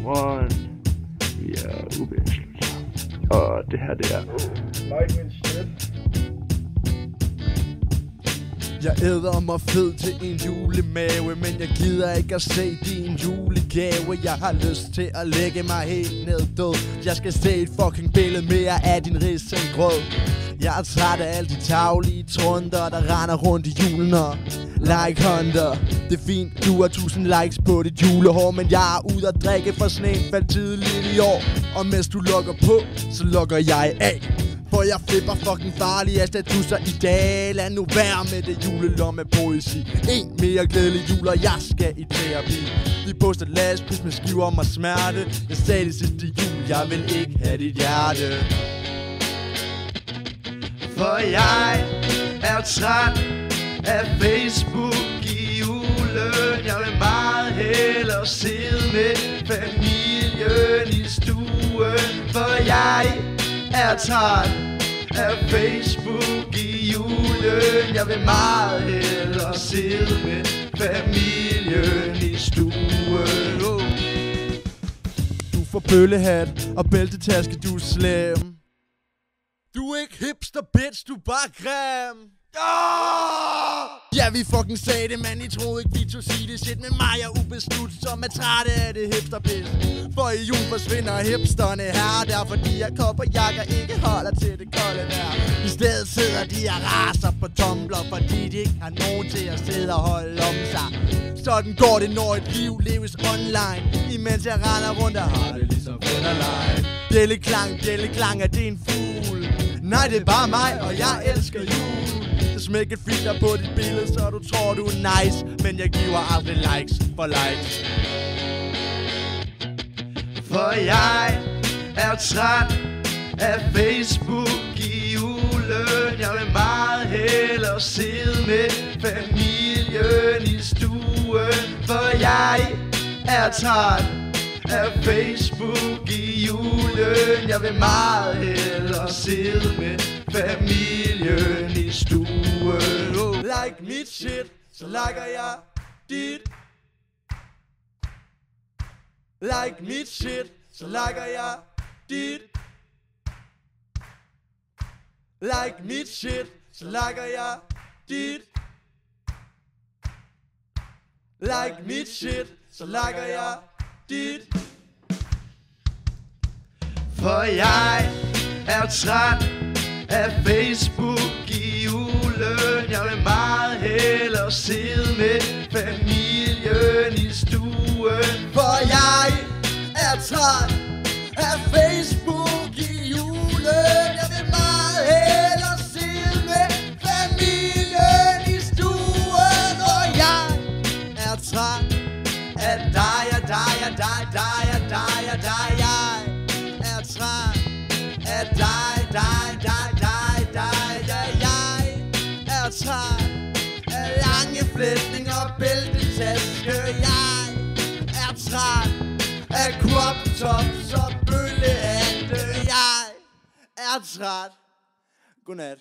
Godmorgen. Vi er uvæslet. Og det her, det er... Like min shit. Jeg æder mig fed til en julemave, men jeg gider ikke at se din julegave. Jeg har lyst til at lægge mig helt ned død. Jeg skal se et fucking billede mere af din risengrød. Jeg er træt af alle de taglige trunder, der render rundt i julen og like hunter. Det er fint, du har 1000 likes på dit julehår, men jeg er ude at drikke, for sneen faldt tidligt i år. Og mens du logger på, så logger jeg af. For jeg flipper fucking farlige statusser i dag. Lad nu være med det julelomme poesi. En mere glædelig jul, og jeg skal i terapi. De poster lastpris med skiver mig smerte. Jeg sagde det sidste jul, jeg vil ikke have dit hjerte. For jeg er træt af Facebook i julen. Jeg vil meget hellere sidde med familien i stuen. For jeg er træt af Facebook i julen. Jeg vil meget hellere sidde med familien i stuen. Du får bøllehat og bæltetaske, du er slem. Du er ikke hipster, bitch, du er bare grim. Ja, vi fucking sagde det, man. I troede ikke, vi tog sige det. Shit med mig er ubeslut, som er trætte af det hipsterpis. For i jul forsvinder hipsterne her. Der fordi jeg kopperjakker ikke holder til det kolde vejr. I stedet sidder de og raser på tumbler, fordi de ikke har nogen til at sidde og holde om sig. Sådan går det, når et liv leves online. Imens jeg render rundt og har det ligesom Fenderline. Bjelleklang, er det en fugl? Nej, det er bare mig, og jeg elsker jul. Så smæk et filter på dit billede, så du tror du er nice. Men jeg giver aldrig likes for likes. For jeg er træt af Facebook i julen. Jeg vil meget hellere sidde med familien i stuen. For jeg er træt af Facebook i julen. Jeg vil meget hellere sidde med familien i stuen. Like mit shit, så liker jeg dit. Like mit shit, så liker jeg dit. Like mit shit, så liker jeg dit. Like mit shit, så liker jeg dit. For jeg er træt af Facebook i julen. Jeg vil meget hellere sidde med familien i stuen. For jeg er træt af Facebook i julen. Jeg vil meget hellere sidde med familien i stuen. Og jeg er træt af dig. Jeg er træt af dig. Jeg er træt af lange flætninger og bæltetaske. Jeg er træt af crop tops og bøllehatte. Jeg er træt. Godnat.